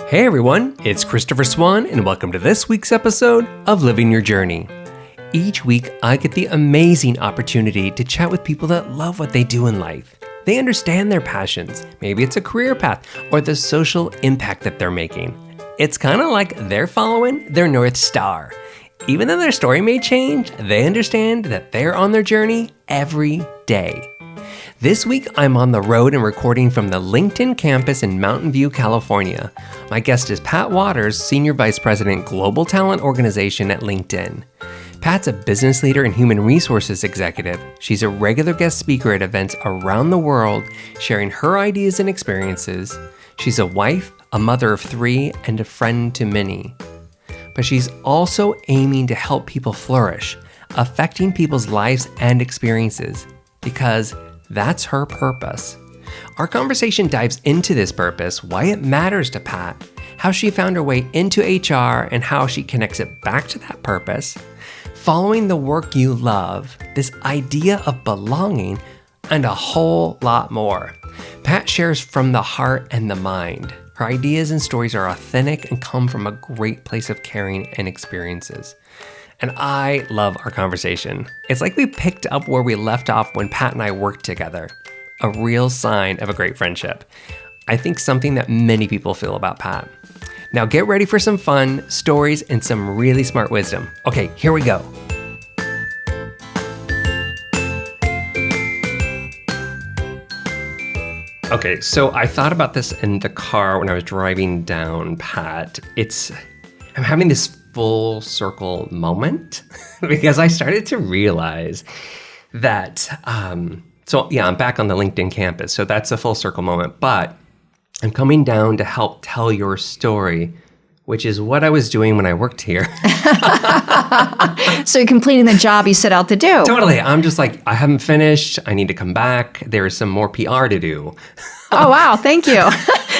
Hey everyone, it's Christopher Swan, and welcome to this week's episode of Living Your Journey. Each week, I get the amazing opportunity to chat with people that love what they do in life. They understand their passions. Maybe it's a career path or the social impact that they're making. It's kind of like they're following their North Star. Even though their story may change, they understand that they're on their journey every day. This week, I'm on the road and recording from the LinkedIn campus in Mountain View, California. My guest is Pat Wadors, Senior Vice President, Global Talent Organization at LinkedIn. Pat's a business leader and human resources executive. She's a regular guest speaker at events around the world, sharing her ideas and experiences. She's a wife, a mother of 3, and a friend to many. But she's also aiming to help people flourish, affecting people's lives and experiences, because that's her purpose. Our conversation dives into this purpose, why it matters to Pat, how she found her way into HR, and how she connects it back to that purpose, following the work you love, this idea of belonging, and a whole lot more. Pat shares from the heart and the mind. Her ideas and stories are authentic and come from a great place of caring and experiences. And I love our conversation. It's like we picked up where we left off when Pat and I worked together. A real sign of a great friendship. I think something that many people feel about Pat. Now get ready for some fun, stories, and some really smart wisdom. Okay, here we go. Okay, so I thought about this in the car when I was driving down, Pat. I'm having this full circle moment because I started to realize that, I'm back on the LinkedIn campus, so that's a full circle moment, but I'm coming down to help tell your story, which is what I was doing when I worked here. So you're completing the job you set out to do. Totally. I'm just like, I haven't finished. I need to come back. There is some more PR to do. Oh, wow. Thank you.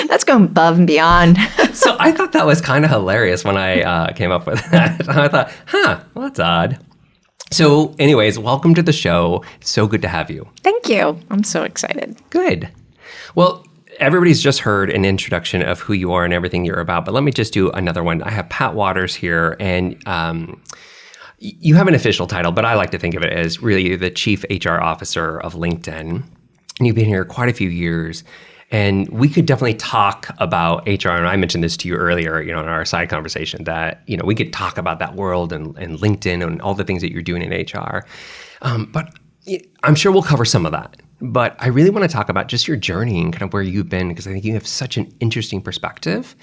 That's going above and beyond. So I thought that was kind of hilarious when I came up with that. I thought, well, that's odd. So anyways, welcome to the show. It's so good to have you. Thank you. I'm so excited. Good. Well, everybody's just heard an introduction of who you are and everything you're about, but let me just do another one. I have Pat Wadors here, and you have an official title, but I like to think of it as really the Chief HR Officer of LinkedIn. And you've been here quite a few years, and we could definitely talk about HR. And I mentioned this to you earlier, in our side conversation that, we could talk about that world and LinkedIn and all the things that you're doing in HR. But I'm sure we'll cover some of that. But I really want to talk about just your journey and kind of where you've been, because I think you have such an interesting perspective.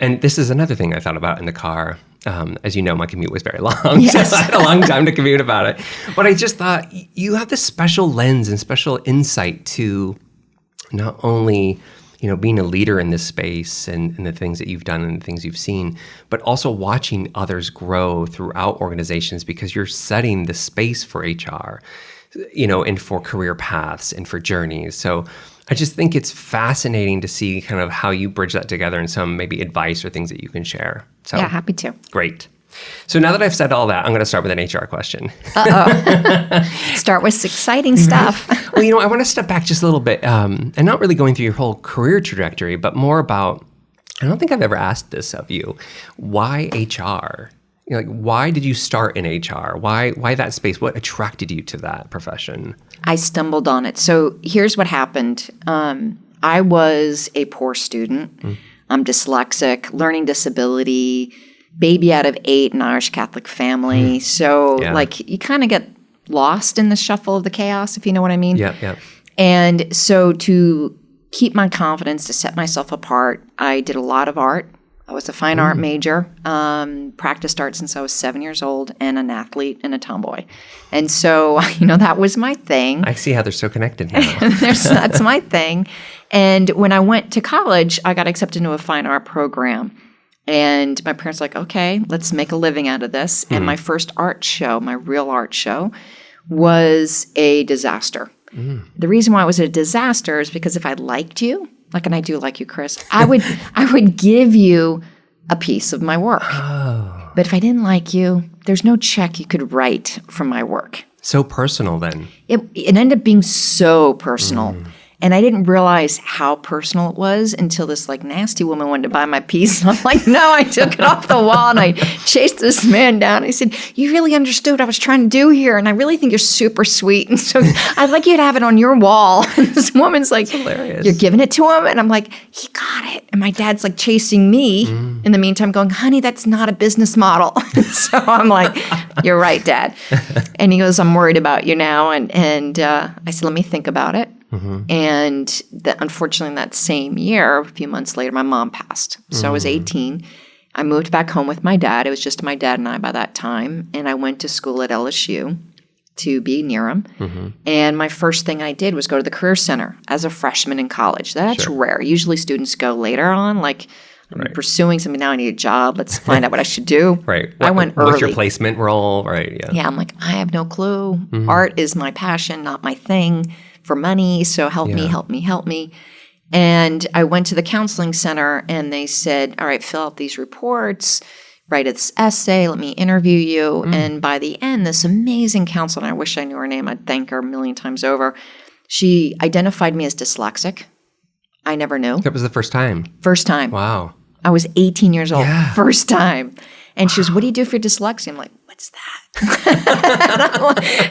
And this is another thing I thought about in the car. As you know, my commute was very long, yes. So I had a long time to commute about it. But I just thought you have this special lens and special insight to not only, being a leader in this space and the things that you've done and the things you've seen, but also watching others grow throughout organizations, because you're setting the space for HR, and for career paths and for journeys. So I just think it's fascinating to see kind of how you bridge that together and some maybe advice or things that you can share. So, yeah, happy to. Great. So now that I've said all that, I'm going to start with an HR question. Uh-oh. Start with exciting stuff. Well, I want to step back just a little bit and not really going through your whole career trajectory, but more about, I don't think I've ever asked this of you. Why HR? Why did you start in HR? Why that space? What attracted you to that profession? I stumbled on it. So here's what happened. I was a poor student. I'm dyslexic, learning disability, baby out of 8, an Irish Catholic family. So you kind of get lost in the shuffle of the chaos, if you know what I mean. Yeah. And so to keep my confidence, to set myself apart, I did a lot of art. I was a fine art major, practiced art since I was 7 years old, and an athlete and a tomboy. And so, that was my thing. I see how they're so connected now. That's my thing. And when I went to college, I got accepted into a fine art program. And my parents were like, okay, let's make a living out of this. And my first art show, my real art show, was a disaster. The reason why it was a disaster is because if I liked you, and I do like you, Chris, I would give you a piece of my work. Oh. But if I didn't like you, there's no check you could write from my work. So personal then. It ended up being so personal. And I didn't realize how personal it was until this like nasty woman wanted to buy my piece. And I'm like, no, I took it off the wall and I chased this man down. I said, you really understood what I was trying to do here. And I really think you're super sweet. And so I'd like you to have it on your wall. And this woman's like, you're giving it to him? And I'm like, he got it. And my dad's like chasing me in the meantime going, honey, that's not a business model. So I'm like, you're right, Dad. And he goes, I'm worried about you now. And I said, let me think about it. And unfortunately, that same year, a few months later, my mom passed. So I was 18. I moved back home with my dad. It was just my dad and I by that time. And I went to school at LSU to be near him. And my first thing I did was go to the Career Center as a freshman in college. That's rare. Usually students go later on, like, I'm pursuing something now. I need a job. Let's find out what I should do. I went early. What's your placement role? Yeah, I'm like, I have no clue. Art is my passion, not my thing for money. So help me. And I went to the counseling center and they said, all right, fill out these reports, write this essay, let me interview you. And by the end, this amazing counselor, and I wish I knew her name, I'd thank her a million times over. She identified me as dyslexic. I never knew. That was the first time? First time. Wow. I was 18 years old, first time. And she goes, what do you do for dyslexia? I'm like, what's that?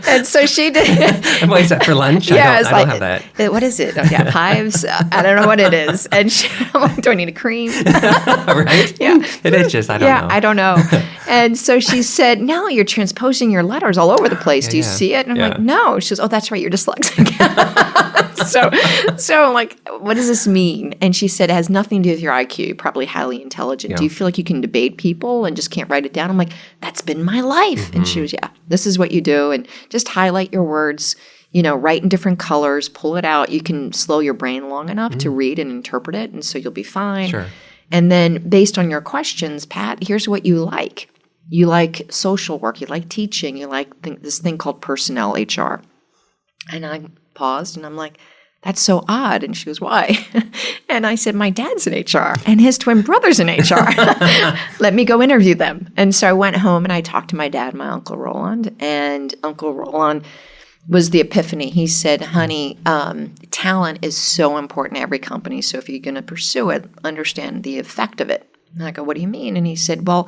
And so she did. What is that for lunch? I don't have that. What is it? Oh, yeah, hives? I don't know what it is. And I'm like, do I need a cream? Right? Yeah. It is just, I don't know. Yeah, I don't know. And so she said, no, you're transposing your letters all over the place. Do you see it? And I'm like, no. She goes, oh, that's right. You're dyslexic. So I'm like, what does this mean? And she said, it has nothing to do with your IQ. You're probably highly intelligent. Do you feel like you can debate people and just can't write it down? I'm like, that's been my life. And she was, this is what you do. And just highlight your words, write in different colors, pull it out. You can slow your brain long enough to read and interpret it. And so you'll be fine. Sure. And then based on your questions, Pat, here's what you like. You like social work. You like teaching. You like this thing called personnel HR. And I paused and I'm like, that's so odd. And she goes, why? And I said, my dad's in HR and his twin brother's in HR. Let me go interview them. And so I went home and I talked to my dad and my Uncle Roland. And Uncle Roland was the epiphany. He said, honey, talent is so important to every company. So if you're going to pursue it, understand the effect of it. And I go, what do you mean? And he said, well,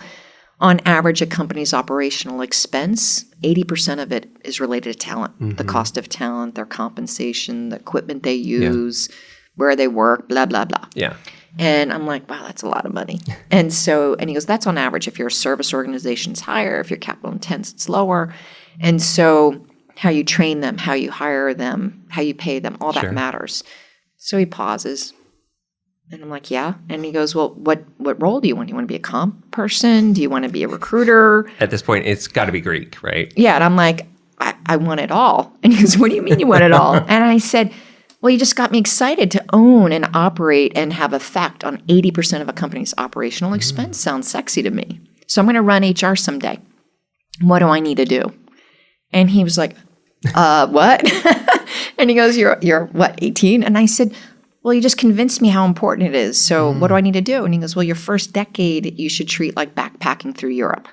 on average, a company's operational expense, 80% of it is related to talent, the cost of talent, their compensation, the equipment they use, where they work, blah, blah, blah. Yeah. And I'm like, wow, that's a lot of money. And he goes, that's on average. If you're a service organization, it's higher. If you're capital intense, it's lower. And so how you train them, how you hire them, how you pay them, all that matters. So he pauses. And I'm like, yeah. And he goes, well, what role do you want? Do you want to be a comp person? Do you want to be a recruiter? At this point, it's got to be Greek, right? Yeah. And I'm like, I want it all. And he goes, what do you mean you want it all? And I said, well, you just got me excited to own and operate and have effect on 80% of a company's operational expense. Sounds sexy to me. So I'm going to run HR someday. What do I need to do? And he was like, what? And he goes, you're what, 18? And I said, well, you just convinced me how important it is. So what do I need to do? And he goes, well, your first decade, you should treat like backpacking through Europe.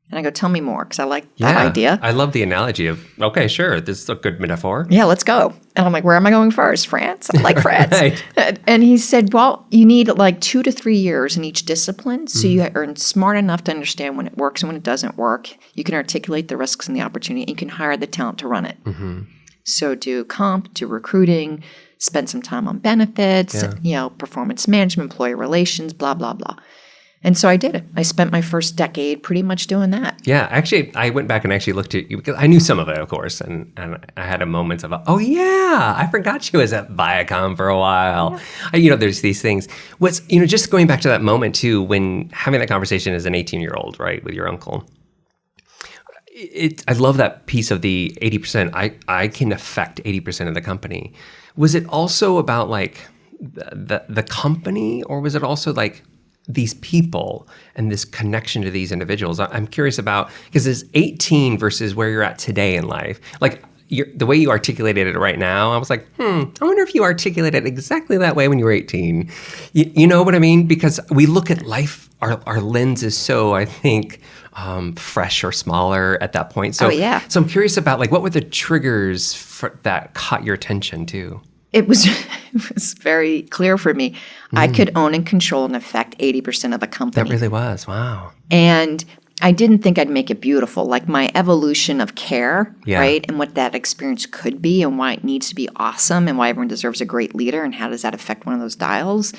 And I go, tell me more, because I like that idea. I love the analogy of, okay, sure, this is a good metaphor. Yeah, let's go. And I'm like, where am I going first? France? I like France. Right. And he said, well, you need like 2 to 3 years in each discipline. So you are smart enough to understand when it works and when it doesn't work. You can articulate the risks and the opportunity, and you can hire the talent to run it. So do comp, do recruiting, spend some time on benefits, performance management, employee relations, blah, blah, blah. And so I did it. I spent my first decade pretty much doing that. Yeah, actually, I went back and actually looked at you because I knew some of it, of course, and I had a moment of, oh yeah, I forgot you was at Viacom for a while. Yeah. There's these things. Just going back to that moment too, when having that conversation as an 18-year-old, right, with your uncle. I love that piece of the 80%. I can affect 80% of the company. Was it also about like the company, or was it also like these people and this connection to these individuals? I'm curious about, because it's 18 versus where you're at today in life. Like the way you articulated it right now, I was like, I wonder if you articulated it exactly that way when you were 18. You know what I mean? Because we look at life, our lens is so, I think, fresh or smaller at that point. So, so I'm curious about like, what were the triggers that caught your attention too? it was it was very clear for me. I could own and control and affect 80% of a company. That really was. Wow. And I didn't think I'd make it beautiful. Like my evolution of care, right? And what that experience could be and why it needs to be awesome and why everyone deserves a great leader and how does that affect one of those dials.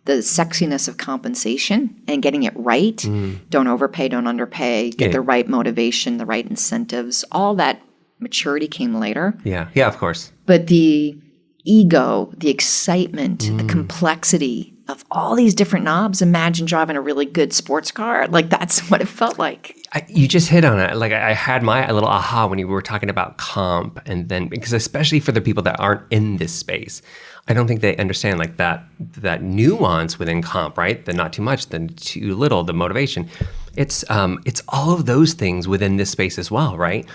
The sexiness of compensation and getting it right. Don't overpay, don't underpay, get the right motivation, the right incentives. All that maturity came later. Yeah, of course. But the ego, the excitement, the complexity of all these different knobs. Imagine driving a really good sports car. Like that's what it felt like. You just hit on it. Like I had my little aha when you were talking about comp, and then because especially for the people that aren't in this space, I don't think they understand like that nuance within comp, right? The not too much, the too little, the motivation. It's all of those things within this space as well, right?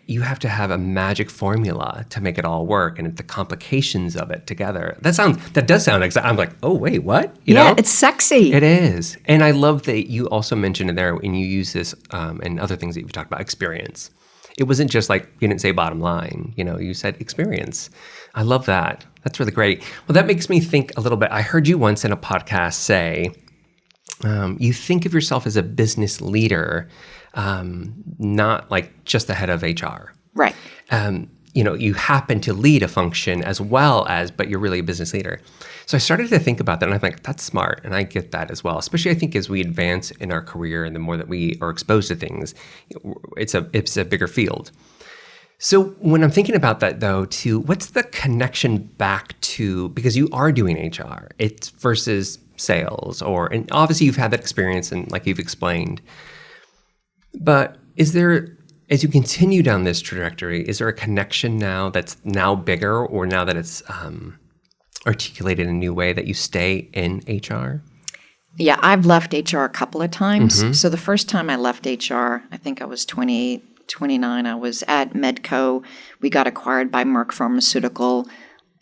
You have to have a magic formula to make it all work, and the complications of it together. That does sound exact. I'm like, oh wait, what? You know? It's sexy. It is, and I love that you also mentioned in there, and you use this and other things that you've talked about, experience. It wasn't just like you didn't say bottom line. You said experience. I love that. That's really great. Well, that makes me think a little bit. I heard you once in a podcast say, you think of yourself as a business leader. Not like just the head of HR. Right. You happen to lead a function as well as, but you're really a business leader. So I started to think about that and I'm like, that's smart. And I get that as well, especially I think as we advance in our career and the more that we are exposed to things, it's a bigger field. So when I'm thinking about that though, too, what's the connection back to, because you are doing HR, it's versus sales and obviously you've had that experience and like you've explained. But is there, as you continue down this trajectory, is there a connection now that's now bigger or now that it's articulated in a new way that you stay in HR? Yeah, I've left HR a couple of times. So the first time I left HR, I think I was 28, 29. I was at Medco. We got acquired by Merck Pharmaceutical.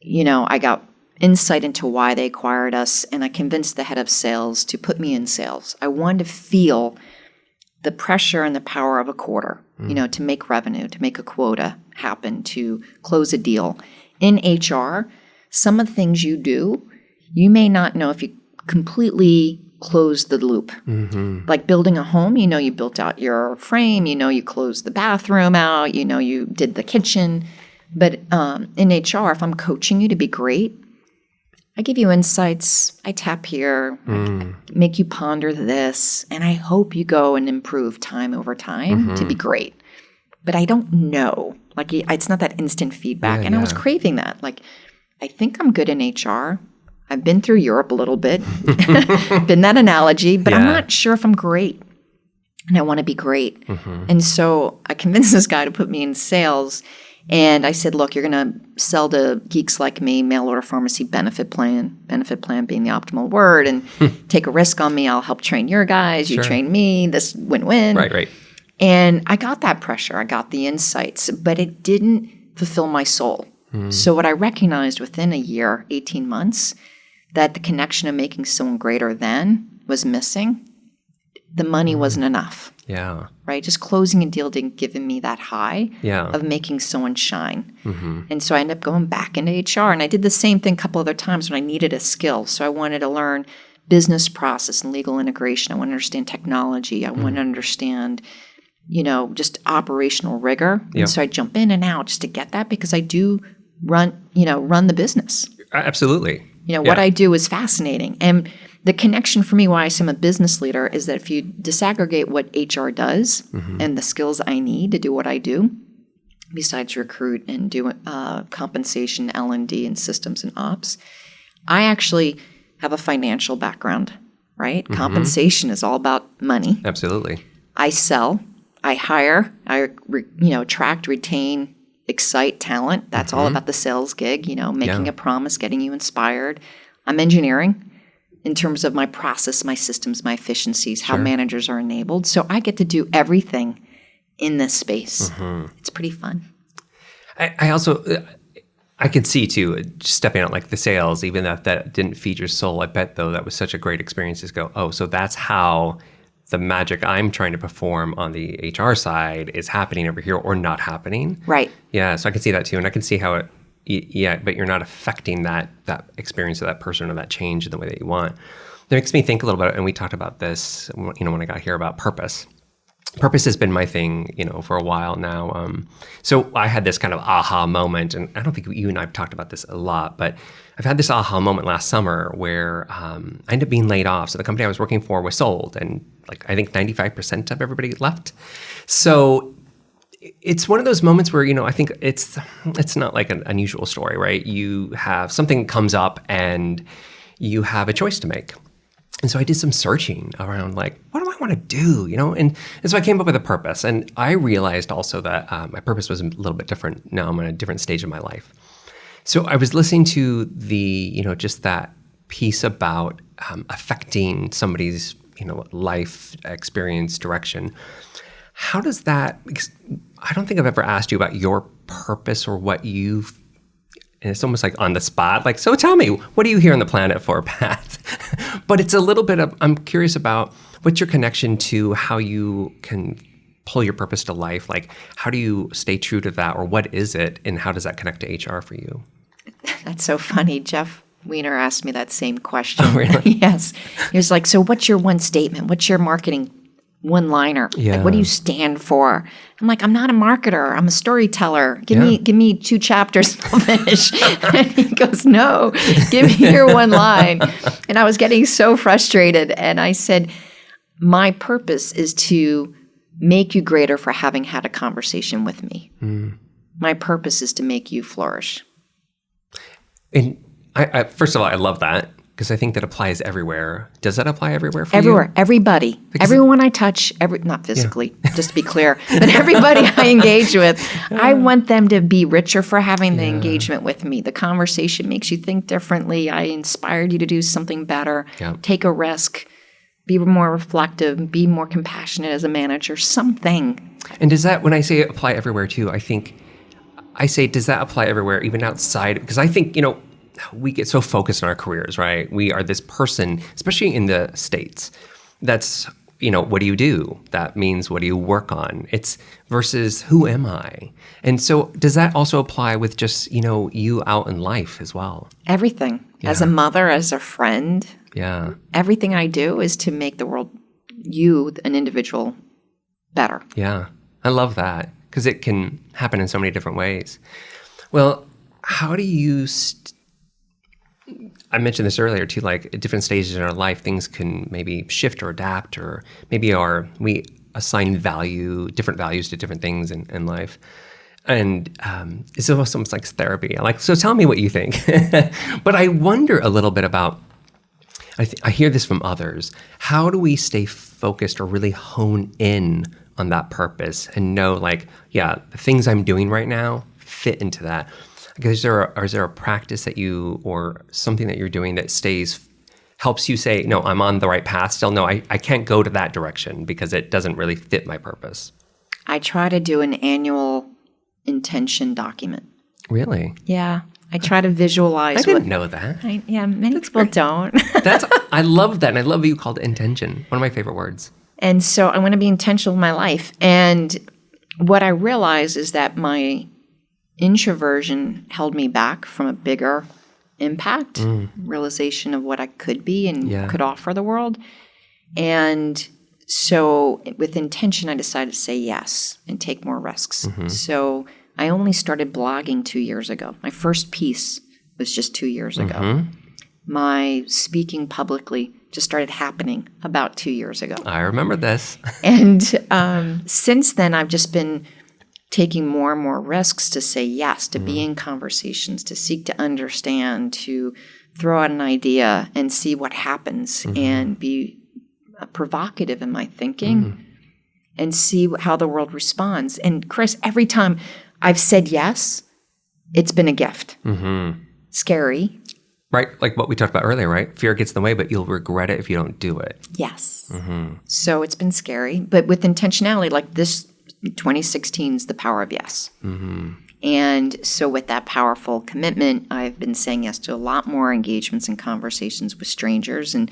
I got insight into why they acquired us, and I convinced the head of sales to put me in sales. I wanted to feel the pressure and the power of a quarter, to make revenue, to make a quota happen, to close a deal. In HR, some of the things you do, you may not know if you completely close the loop. Like building a home, you built out your frame, you closed the bathroom out, you did the kitchen. But in HR, if I'm coaching you to be great, I give you insights, I tap here, I make you ponder this, and I hope you go and improve time over time to be great. But I don't know. Like, it's not that instant feedback. I was craving that. Like, I think I'm good in HR. I've been through Europe a little bit, been that analogy, but I'm not sure if I'm great. And I want to be great. And so I convinced this guy to put me in sales. And I said, look, you're going to sell to geeks like me, mail order pharmacy benefit plan being the optimal word, and take a risk on me. I'll help train your guys. You train me. This win-win. Right. And I got that pressure. I got the insights, but it didn't fulfill my soul. So what I recognized within a year, 18 months, that the connection of making someone greater than was missing. The money wasn't enough. Yeah. Right? Just closing a deal didn't give me that high of making someone shine. And so I ended up going back into HR. And I did the same thing a couple other times when I needed a skill. So I wanted to learn business process and legal integration. I want to understand technology. I want to understand, just operational rigor. And so I jump in and out just to get that because I do run the business. Absolutely. What I do is fascinating. And the connection for me, why I'm a business leader, is that if you disaggregate what HR does and the skills I need to do what I do, besides recruit and do compensation, L&D, and systems and ops, I actually have a financial background, right? Compensation is all about money. Absolutely. I sell, I hire, I attract, retain, excite talent. That's all about the sales gig, making a promise, getting you inspired. I'm engineering in terms of my process, my systems, my efficiencies, how managers are enabled. So I get to do everything in this space. It's pretty fun. I also, I can see too, just stepping out like the sales, even if that didn't feed your soul, I bet though that was such a great experience to go, oh, so that's how the magic I'm trying to perform on the HR side is happening over here or not happening. Right. Yeah, so I can see that too. And I can see how but you're not affecting that experience of that person or that change in the way that you want. That makes me think a little bit, and we talked about this, when I got here, about purpose. Purpose has been my thing, for a while now. So I had this kind of aha moment, and I don't think you and I have talked about this a lot, but I've had this aha moment last summer where I ended up being laid off. So the company I was working for was sold, and I think 95% of everybody left. So it's one of those moments where, I think it's not like an unusual story, right? You have something comes up and you have a choice to make. And so I did some searching around, what do I want to do, And so I came up with a purpose. And I realized also that my purpose was a little bit different. Now I'm in a different stage of my life. So I was listening to the, just that piece about affecting somebody's, life experience, direction. How does that, because I don't think I've ever asked you about your purpose or what you've, and it's almost like on the spot, so tell me, what are you here on the planet for, Pat? But it's a little bit of, I'm curious about what's your connection to how you can pull your purpose to life? How do you stay true to that, or what is it, and how does that connect to HR for you? That's so funny. Jeff Weiner asked me that same question. Oh, really? Yes. He was like, so what's your one statement? What's your marketing one-liner? Yeah. What do you stand for? I'm like, I'm not a marketer. I'm a storyteller. Give me 2 chapters, I'll finish. And he goes, no, give me your one line. And I was getting so frustrated. And I said, my purpose is to make you greater for having had a conversation with me. My purpose is to make you flourish. And I first of all, I love that, because I think that applies everywhere. Does that apply everywhere for you? Everywhere, everybody, everyone I touch, not physically, just to be clear, but everybody I engage with, I want them to be richer for having the engagement with me. The conversation makes you think differently. I inspired you to do something better, take a risk, be more reflective, be more compassionate as a manager, something. And does that, when I say apply everywhere too, does that apply everywhere, even outside? Because I think, we get so focused on our careers, right? We are this person, especially in the States, that's, what do you do? That means, what do you work on? It's versus who am I? And so does that also apply with just, you out in life as well? Everything. Yeah. As a mother, as a friend. Yeah. Everything I do is to make the world, you, an individual, better. Yeah. I love that, because it can happen in so many different ways. Well, how do you... I mentioned this earlier too, at different stages in our life, things can maybe shift or adapt, or maybe we assign different values to different things in life. And it's almost like therapy. So tell me what you think. But I wonder a little bit about, I hear this from others, how do we stay focused or really hone in on that purpose and know, the things I'm doing right now fit into that? Is there a practice that or something that you're doing that helps you say, no, I'm on the right path still? No, I can't go to that direction because it doesn't really fit my purpose. I try to do an annual intention document. Really? Yeah. I try to visualize. I didn't know that. Many people don't. I love that. And I love that you called it intention. One of my favorite words. And so I want to be intentional with my life. And what I realize is that my introversion held me back from a bigger impact, realization of what I could be and could offer the world. And so with intention, I decided to say yes and take more risks. Mm-hmm. So I only started blogging 2 years ago. My first piece was just 2 years ago. My speaking publicly just started happening about 2 years ago. I remember this. And since then, I've just been taking more and more risks to say yes, to be in conversations, to seek to understand, to throw out an idea and see what happens and be provocative in my thinking and see how the world responds. And Chris, every time I've said yes, it's been a gift. Scary. Right, like what we talked about earlier, right? Fear gets in the way, but you'll regret it if you don't do it. Yes. So it's been scary, but with intentionality, like this 2016 is the power of yes. And so with that powerful commitment, I've been saying yes to a lot more engagements and conversations with strangers. And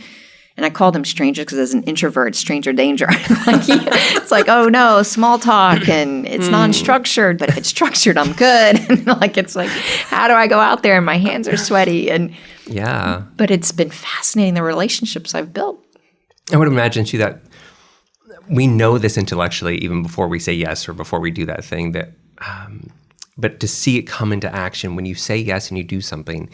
And I call them strangers because as an introvert, stranger danger. It's like, oh no, small talk and it's non-structured, but if it's structured, I'm good. And it's like, how do I go out there and my hands are sweaty? And yeah. But it's been fascinating, the relationships I've built. I would imagine too that we know this intellectually even before we say yes or before we do that thing that, but to see it come into action when you say yes and you do something,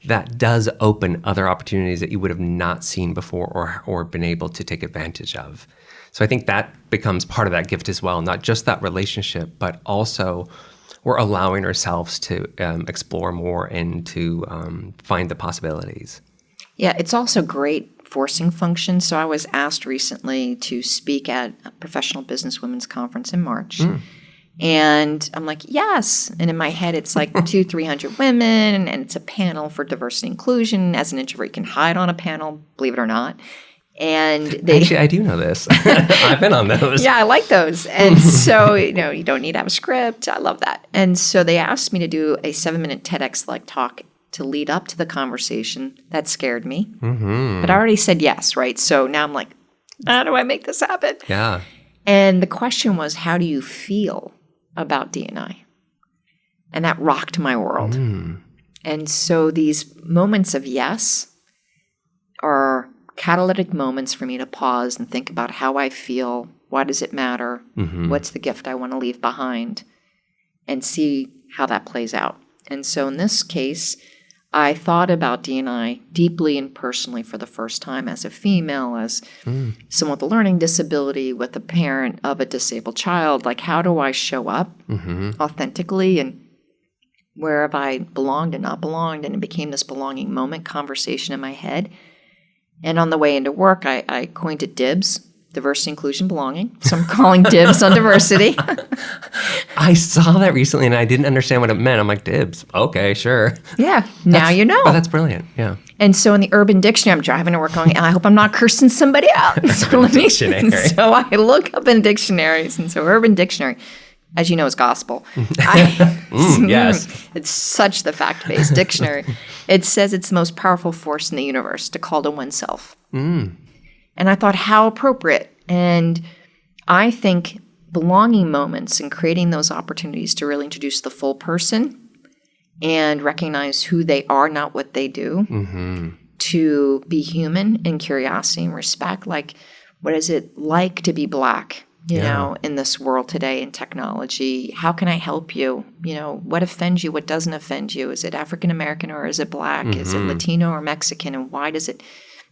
that does open other opportunities that you would have not seen before or been able to take advantage of. So I think that becomes part of that gift as well, not just that relationship, but also we're allowing ourselves to explore more and to find the possibilities. Yeah, it's also great forcing function. So I was asked recently to speak at a professional business women's conference in March. And I'm like, yes. And in my head, it's like 200-300 women, and it's a panel for diversity and inclusion. As an introvert, you can hide on a panel, believe it or not. And actually, I do know this. I've been on those. Yeah, I like those. And so, you don't need to have a script. I love that. And so they asked me to do a 7-minute TEDx talk to lead up to the conversation. That scared me. But I already said yes, right? So now I'm like, how do I make this happen? Yeah. And the question was, how do you feel about D&I? And that rocked my world. And so these moments of yes are catalytic moments for me to pause and think about how I feel, why does it matter, what's the gift I want to leave behind, and see how that plays out. And so in this case, I thought about D&I deeply and personally for the first time as a female, as someone with a learning disability, with a parent of a disabled child. Like, how do I show up authentically, and where have I belonged and not belonged? And it became this belonging moment conversation in my head. And on the way into work, I coined it DIBS, diversity, inclusion, belonging. So I'm calling dibs on diversity. I saw that recently and I didn't understand what it meant. I'm like, dibs. Okay, sure. Yeah. Now you know. Oh, that's brilliant. Yeah. And so in the Urban Dictionary, I'm driving to work going, I hope I'm not cursing somebody out. So Dictionary. So I look up in dictionaries. And so Urban Dictionary, as you know, is gospel. Yes. It's such the fact-based dictionary. It says it's the most powerful force in the universe to call to oneself. And I thought, how appropriate. And I think belonging moments and creating those opportunities to really introduce the full person and recognize who they are, not what they do, to be human in curiosity and respect. Like, what is it like to be Black, you know, in this world today in technology? How can I help you? You know, what offends you? What doesn't offend you? Is it African American or is it Black? Is it Latino or Mexican? And why does it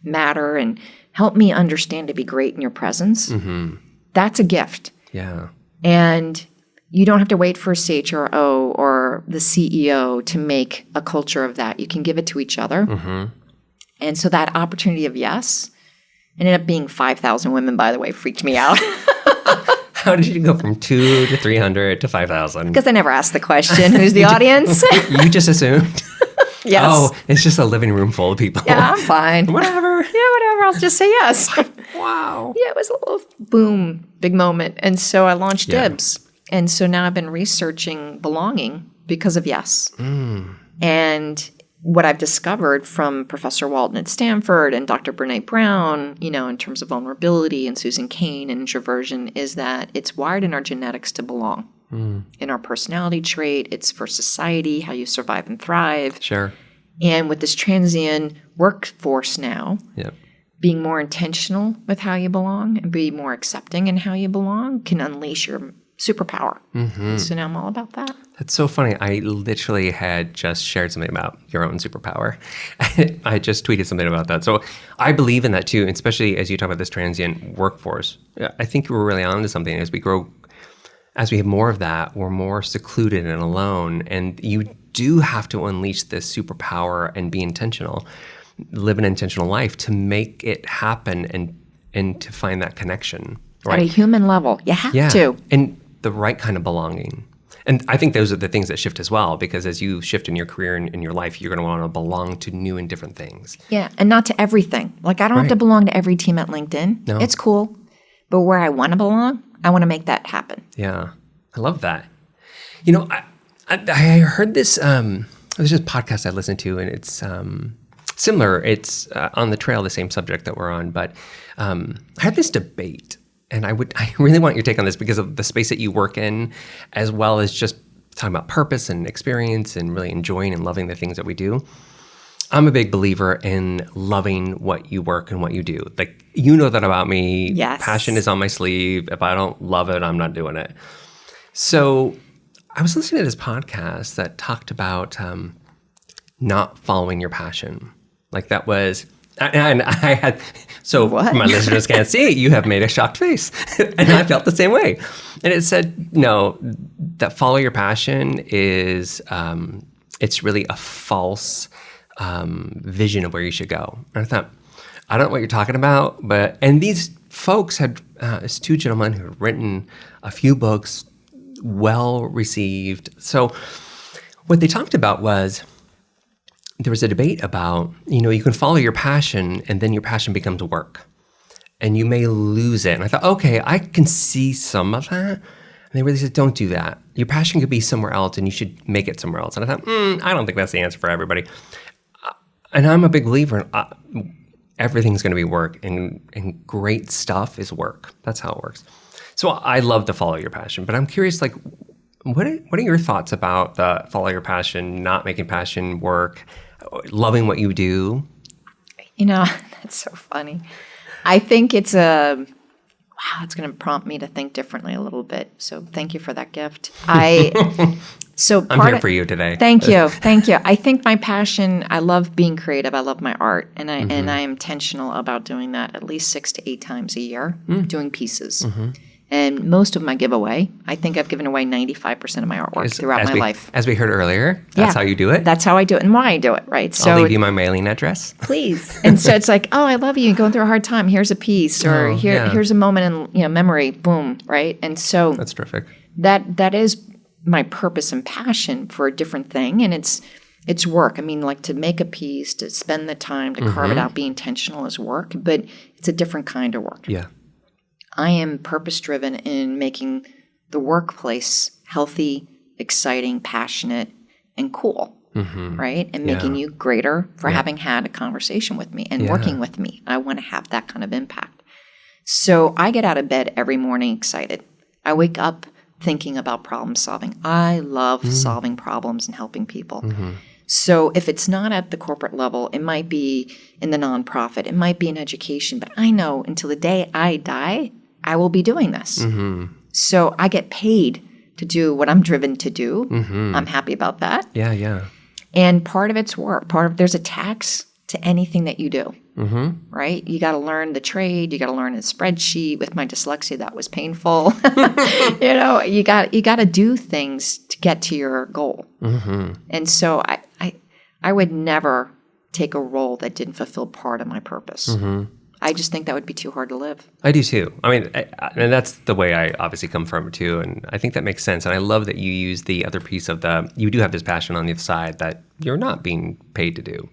matter? And help me understand to be great in your presence. That's a gift. Yeah. And you don't have to wait for a CHRO or the CEO to make a culture of that. You can give it to each other. And so that opportunity of yes ended up being 5,000 women, by the way, freaked me out. How did you go from 2 to 300 to 5,000? Because I never asked the question, who's the audience? You just assumed? Yes. Oh, it's just a living room full of people. Yeah, I'm fine. Whatever. Yeah, whatever. I'll just say yes. Wow. Yeah, it was a little boom, big moment. And so I launched DIBS. And so now I've been researching belonging because of yes. And what I've discovered from Professor Walton at Stanford and Dr. Brene Brown, you know, in terms of vulnerability, and Susan Cain and introversion, is that it's wired in our genetics to belong. In our personality trait, it's for society, how you survive and thrive. Sure. And with this transient workforce now, being more intentional with how you belong and be more accepting in how you belong can unleash your superpower. So now I'm all about that. That's so funny. I literally had just shared something about your own superpower. I just tweeted something about that. So I believe in that too, especially as you talk about this transient workforce. I think we're really on to something as we grow. As we have more of that, we're more secluded and alone. And you do have to unleash this superpower and be intentional, live an intentional life to make it happen and to find that connection. Right? At a human level, you have to. And the right kind of belonging. And I think those are the things that shift as well, because as you shift in your career and in your life, you're going to want to belong to new and different things. Yeah, and not to everything. Like, I don't have to belong to every team at LinkedIn. No. It's cool. But where I want to belong, I want to make that happen. Yeah, I love that. You know, I heard this, there's this podcast I listened to, and it's similar. It's on the trail, the same subject that we're on. But I had this debate, and I really want your take on this because of the space that you work in, as well as just talking about purpose and experience and really enjoying and loving the things that we do. I'm a big believer in loving what you work and what you do. Like, you know that about me. Yes. Passion is on my sleeve. If I don't love it, I'm not doing it. So I was listening to this podcast that talked about not following your passion. Like, that was, and I had, so What? my listeners can't see, you have made a shocked face. And I felt the same way. And it said, no, that follow your passion is, it's really a false vision of where you should go. And I thought, I don't know what you're talking about, and these folks had, it's two gentlemen who had written a few books, well received. So what they talked about was, there was a debate about, you can follow your passion and then your passion becomes work and you may lose it. And I thought, okay, I can see some of that. And they really said, don't do that. Your passion could be somewhere else and you should make it somewhere else. And I thought, I don't think that's the answer for everybody. And I'm a big believer in everything's going to be work, and great stuff is work. That's how it works. So I love to follow your passion, but I'm curious, like, what are your thoughts about the follow your passion, not making passion work, loving what you do? That's so funny. I think it's it's going to prompt me to think differently a little bit. So thank you for that gift. I'm here for you today. Thank you. I think my passion, I love being creative. I love my art. And I am intentional about doing that at least 6 to 8 times a year, doing pieces. And most of my giveaway, I think I've given away 95% of my artwork throughout my life. As we heard earlier, that's how you do it? That's how I do it and why I do it, right? So I'll leave you my mailing address. Please. And so it's like, oh, I love you. You're going through a hard time. Here's a piece. Or here's a moment in memory. Boom, right? And so that's terrific. That is my purpose and passion for a different thing. And it's work. I mean, like, to make a piece, to spend the time, to carve it out, be intentional is work. But it's a different kind of work. Yeah. I am purpose-driven in making the workplace healthy, exciting, passionate, and cool, right? And making you greater for having had a conversation with me and working with me. I want to have that kind of impact. So I get out of bed every morning excited. I wake up thinking about problem solving. I love solving problems and helping people. So if it's not at the corporate level, it might be in the nonprofit, it might be in education, but I know until the day I die, I will be doing this. So I get paid to do what I'm driven to do. I'm happy about that. Yeah. And part of it's work. There's a tax to anything that you do, right? You got to learn the trade. You got to learn a spreadsheet. With my dyslexia, that was painful. You got to do things to get to your goal. And so I would never take a role that didn't fulfill part of my purpose. I just think that would be too hard to live. I do too. I mean, and that's the way I obviously come from too. And I think that makes sense. And I love that you use the other piece of you do have this passion on the other side that you're not being paid to do.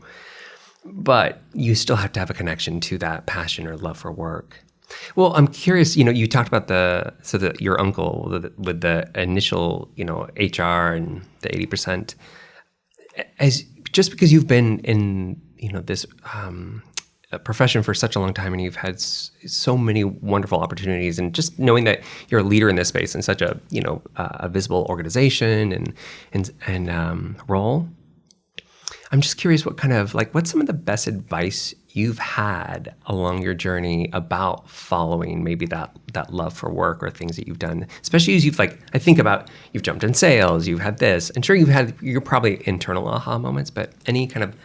But you still have to have a connection to that passion or love for work. Well, I'm curious, you talked about your uncle with the initial, HR and the 80%. Just because you've been in, this profession for such a long time and you've had so many wonderful opportunities, and just knowing that you're a leader in this space in such a, a visible organization and role, I'm just curious what's some of the best advice you've had along your journey about following maybe that love for work or things that you've done, especially as I think about, you've jumped in sales, you've had this, and sure you're probably internal aha moments, but any kind of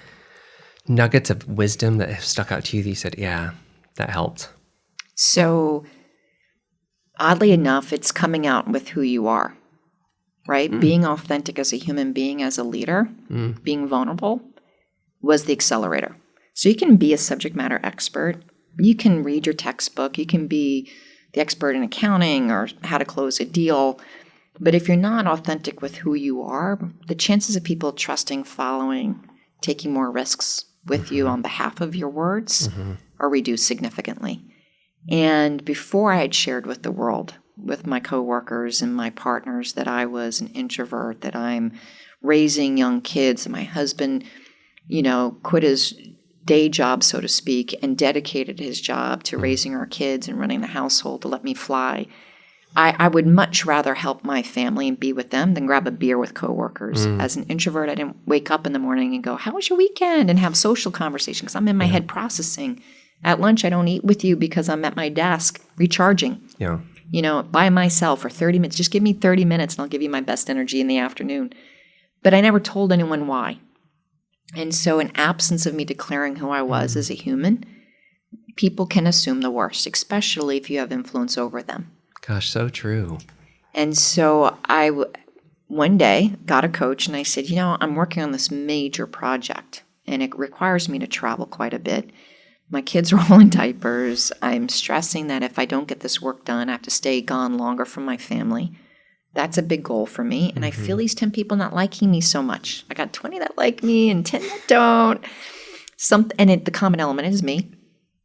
nuggets of wisdom that have stuck out to you that you said, yeah, that helped? So oddly enough, it's coming out with who you are. Right? Being authentic as a human being, as a leader, being vulnerable was the accelerator. So you can be a subject matter expert. You can read your textbook. You can be the expert in accounting or how to close a deal. But if you're not authentic with who you are, the chances of people trusting, following, taking more risks with you on behalf of your words are reduced significantly. And before I had shared with the world, with my coworkers and my partners, that I was an introvert, that I'm raising young kids, and my husband, quit his day job, so to speak, and dedicated his job to raising our kids and running the household to let me fly. I would much rather help my family and be with them than grab a beer with coworkers. As an introvert, I didn't wake up in the morning and go, how was your weekend? And have social conversation because I'm in my head processing. At lunch, I don't eat with you because I'm at my desk recharging. Yeah. By myself for 30 minutes. Just give me 30 minutes and I'll give you my best energy in the afternoon. But I never told anyone why. And so in absence of me declaring who I was as a human, people can assume the worst, especially if you have influence over them. Gosh, so true. And so I one day got a coach and I said, I'm working on this major project and it requires me to travel quite a bit. My kids are all in diapers. I'm stressing that if I don't get this work done, I have to stay gone longer from my family. That's a big goal for me. And I feel these 10 people not liking me so much. I got 20 that like me and 10 that don't. The common element is me.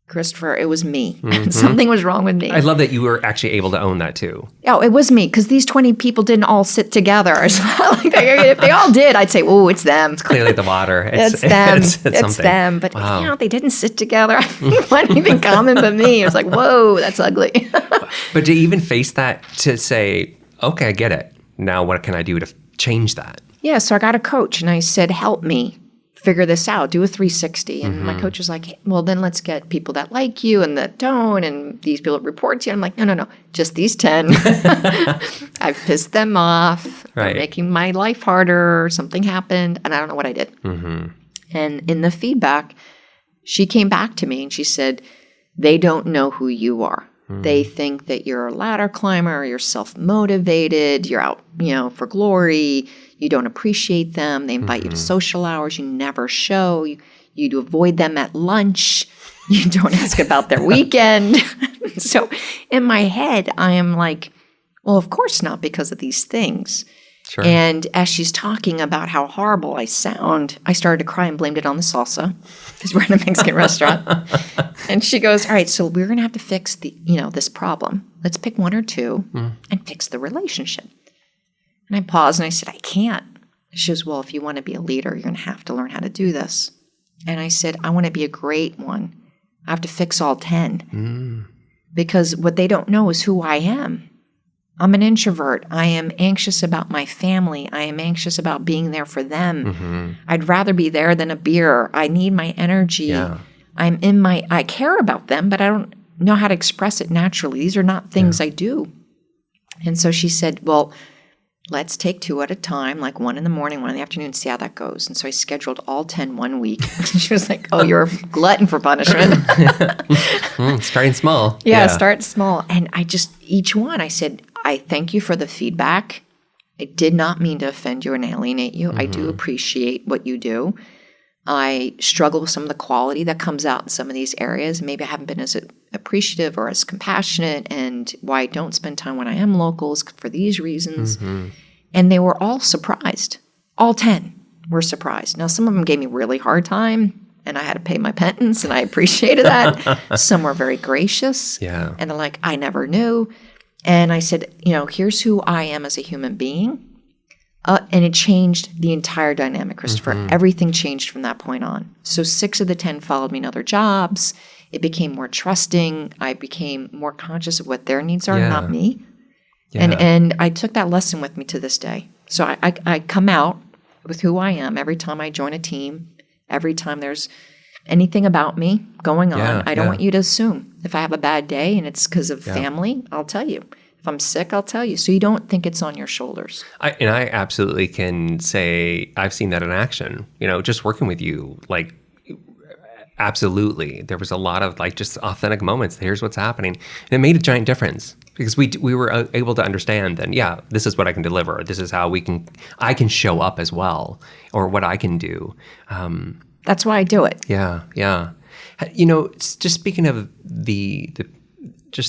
Christopher, it was me. Something was wrong with me. I love that you were actually able to own that too. Oh, it was me because these 20 people didn't all sit together. If they all did, I'd say, oh, it's them. It's clearly the water. It's them. It's them. But they didn't sit together. Not even common but me. It was like, whoa, that's ugly. But to even face that, to say, okay, I get it. Now what can I do to change that? Yeah, so I got a coach and I said, help me figure this out, do a 360. And my coach was like, hey, well, then let's get people that like you and that don't, and these people that report to you. I'm like, no, just these 10. I've pissed them off. Right. They're making my life harder. Something happened, and I don't know what I did. And in the feedback, she came back to me and she said, they don't know who you are. They think that you're a ladder climber, you're self-motivated, you're out, for glory. You don't appreciate them. They invite you to social hours. You never show. You avoid them at lunch. You don't ask about their weekend. So in my head, I am like, well, of course not because of these things. Sure. And as she's talking about how horrible I sound, I started to cry and blamed it on the salsa because we're in a Mexican restaurant. And she goes, all right, so we're going to have to fix this problem. Let's pick one or two and fix the relationship. And I paused and I said, I can't. She goes, well, if you want to be a leader, you're going to have to learn how to do this. And I said, I want to be a great one. I have to fix all 10. Because what they don't know is who I am. I'm an introvert. I am anxious about my family. I am anxious about being there for them. I'd rather be there than a beer. I need my energy. Yeah. I care about them, but I don't know how to express it naturally. These are not things I do. And so she said, well, let's take 2 at a time, like 1 in the morning, 1 in the afternoon, see how that goes. And so I scheduled all 10 one week. She was like, oh, you're a glutton for punishment. Starting small. Yeah, start small. And each one, I said, I thank you for the feedback. I did not mean to offend you and alienate you. I do appreciate what you do. I struggle with some of the quality that comes out in some of these areas. Maybe I haven't been as appreciative or as compassionate, and why I don't spend time when I am local is for these reasons. And they were all surprised. All 10 were surprised. Now, some of them gave me a really hard time, and I had to pay my penance, and I appreciated that. Some were very gracious. Yeah. And they're like, I never knew. And I said, here's who I am as a human being. And it changed the entire dynamic, Christopher. Everything changed from that point on. So 6 of the 10 followed me in other jobs. It became more trusting. I became more conscious of what their needs are, not me. Yeah. And I took that lesson with me to this day. So I come out with who I am every time I join a team, every time there's anything about me going on. I don't want you to assume. If I have a bad day and it's because of family, I'll tell you. If I'm sick, I'll tell you. So you don't think it's on your shoulders. I absolutely can say I've seen that in action. Just working with you, like, absolutely. There was a lot of just authentic moments. Here's what's happening. And it made a giant difference because we were able to understand then, this is what I can deliver. This is how I can show up as well, or what I can do. That's why I do it. Yeah. Just speaking of the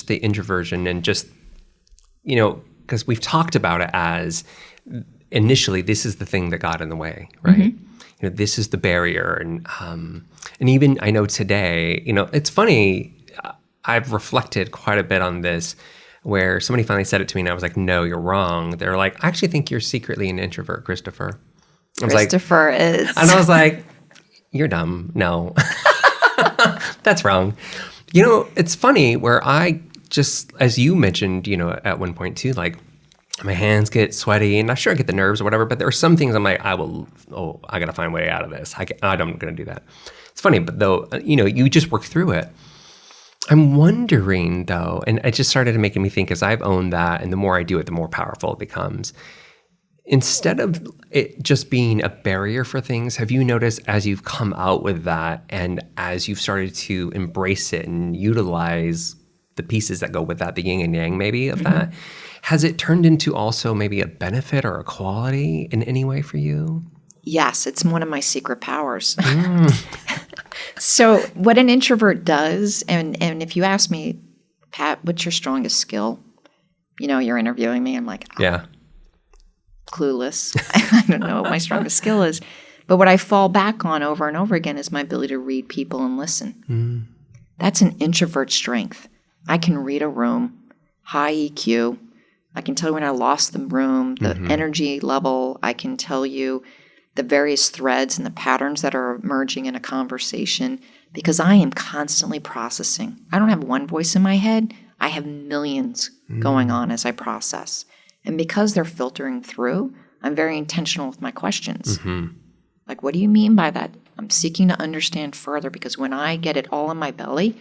introversion and just, because we've talked about it as initially this is the thing that got in the way, right? This is the barrier. And even I know today, it's funny, I've reflected quite a bit on this where somebody finally said it to me and I was like, no, you're wrong. They're like, I actually think you're secretly an introvert, Christopher. Christopher is. And I was like, you're dumb. No. That's wrong. It's funny where I just, as you mentioned, at one point too, like my hands get sweaty and I'm sure I get the nerves or whatever, but there are some things I'm like, I got to find a way out of this. I'm going to do that. It's funny, but though, you just work through it. I'm wondering though, and it just started making me think as I've owned that, and the more I do it, the more powerful it becomes. Instead of it just being a barrier for things, have you noticed as you've come out with that and as you've started to embrace it and utilize the pieces that go with that, the yin and yang maybe of that, has it turned into also maybe a benefit or a quality in any way for you? Yes, it's one of my secret powers. So what an introvert does, and if you ask me, Pat, what's your strongest skill? You're interviewing me. I'm like, yeah. Clueless. I don't know what my strongest skill is. But what I fall back on over and over again is my ability to read people and listen. That's an introvert strength. I can read a room, high EQ. I can tell you when I lost the room, the energy level. I can tell you the various threads and the patterns that are emerging in a conversation because I am constantly processing. I don't have one voice in my head. I have millions going on as I process. And because they're filtering through, I'm very intentional with my questions. Like, what do you mean by that? I'm seeking to understand further because when I get it all in my belly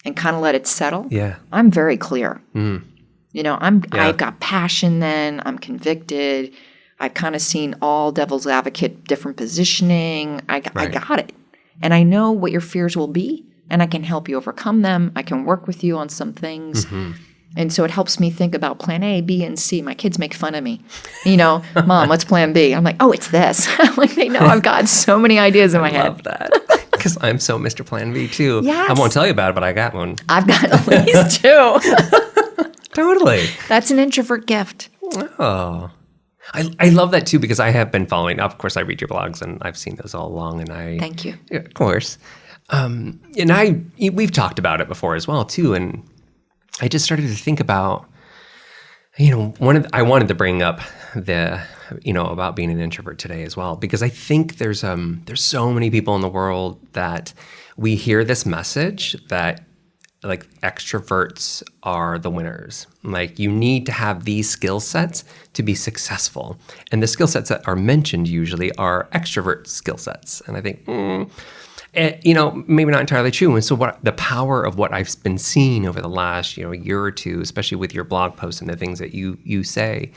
and kind of let it settle, I'm very clear. I've got passion then. I'm convicted. I've kind of seen all devil's advocate, different positioning. I got it. And I know what your fears will be, and I can help you overcome them. I can work with you on some things. And so it helps me think about plan A, B, and C. My kids make fun of me. Mom, what's plan B? I'm like, oh, it's this. Like they know I've got so many ideas in my head. I love that. Because I'm so Mr. Plan B too. Yes. I won't tell you about it, but I got one. I've got at least two. Totally. That's an introvert gift. Oh. I love that too because I have been following. Of course, I read your blogs and I've seen those all along. And Thank you. Yeah, of course. We've talked about it before as well too. And I just started to think about, I wanted to bring up about being an introvert today as well, because I think there's so many people in the world that we hear this message that like extroverts are the winners. Like you need to have these skill sets to be successful. And the skill sets that are mentioned usually are extrovert skill sets. And I think, maybe not entirely true. And so the power of what I've been seeing over the last, year or two, especially with your blog posts and the things that you say,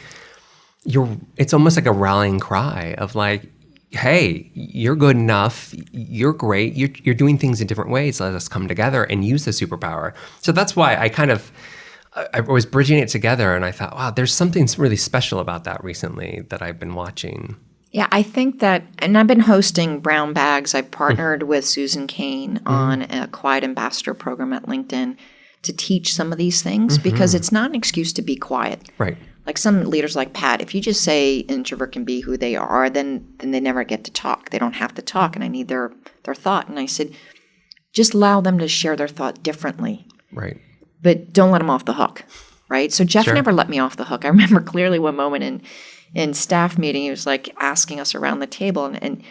it's almost like a rallying cry of like, hey, you're good enough. You're great. You're doing things in different ways. Let us come together and use the superpower. So that's why I was bridging it together. And I thought, wow, there's something really special about that recently that I've been watching. Yeah, I think that, and I've been hosting Brown Bags. I've partnered with Susan Cain on a Quiet Ambassador program at LinkedIn to teach some of these things because it's not an excuse to be quiet. Right. Like some leaders like Pat, if you just say introvert can be who they are, then they never get to talk. They don't have to talk, and I need their thought. And I said, just allow them to share their thought differently. Right. But don't let them off the hook, right? So Jeff never let me off the hook. I remember clearly one moment in staff meeting, he was like asking us around the table, and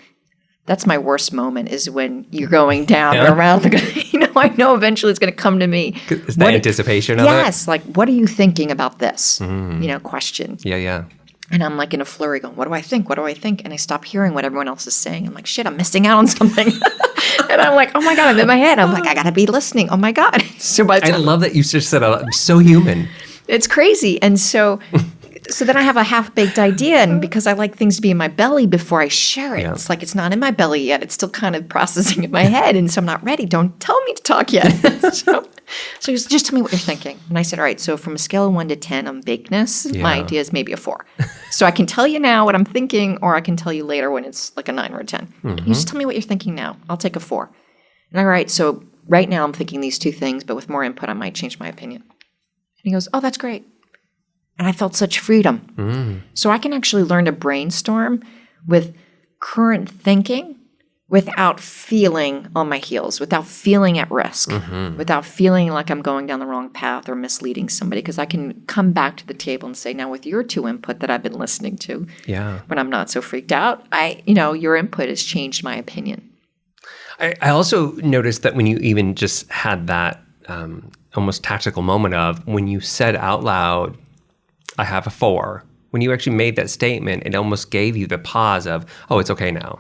that's my worst moment is when you're going down around the, I know eventually it's going to come to me. Is that anticipation of it? Yes. Like, what are you thinking about this? Question. Yeah. And I'm like in a flurry going, what do I think? What do I think? And I stop hearing what everyone else is saying. I'm like, shit, I'm missing out on something. And I'm like, oh my God, I'm in my head. I'm like, I got to be listening. Oh my God. So I love that you just said, I'm so human. It's crazy. And so then I have a half-baked idea, and because I like things to be in my belly before I share it, it's like it's not in my belly yet. It's still kind of processing in my head, and so I'm not ready. Don't tell me to talk yet. So he goes, just tell me what you're thinking. And I said, all right, so from a scale of 1 to 10 on bakedness, my idea is maybe a 4. So I can tell you now what I'm thinking, or I can tell you later when it's like a 9 or a 10. You just tell me what you're thinking now. I'll take a 4. And all right, so right now I'm thinking these 2 things, but with more input, I might change my opinion. And he goes, oh, that's great. And I felt such freedom. So I can actually learn to brainstorm with current thinking without feeling on my heels, without feeling at risk, without feeling like I'm going down the wrong path or misleading somebody, because I can come back to the table and say, now with your 2 input that I've been listening to, when I'm not so freaked out, your input has changed my opinion. I also noticed that when you even just had that almost tactical moment of when you said out loud, I have a 4, when you actually made that statement, it almost gave you the pause of, oh, it's okay now.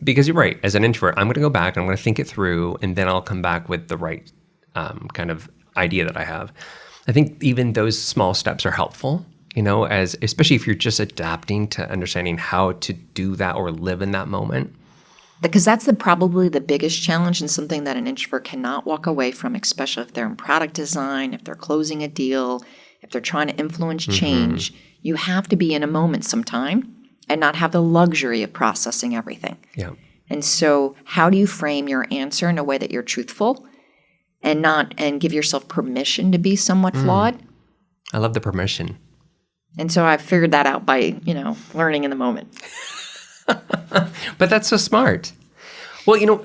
Because you're right, as an introvert, I'm going to go back and I'm going to think it through, and then I'll come back with the right kind of idea that I have. I think even those small steps are helpful, especially if you're just adapting to understanding how to do that or live in that moment. Because that's probably the biggest challenge and something that an introvert cannot walk away from, especially if they're in product design, if they're closing a deal, if they're trying to influence change. You have to be in a moment sometime and not have the luxury of processing everything. Yeah. And so how do you frame your answer in a way that you're truthful and give yourself permission to be somewhat flawed? I love the permission. And so I figured that out by, learning in the moment. But that's so smart. Well,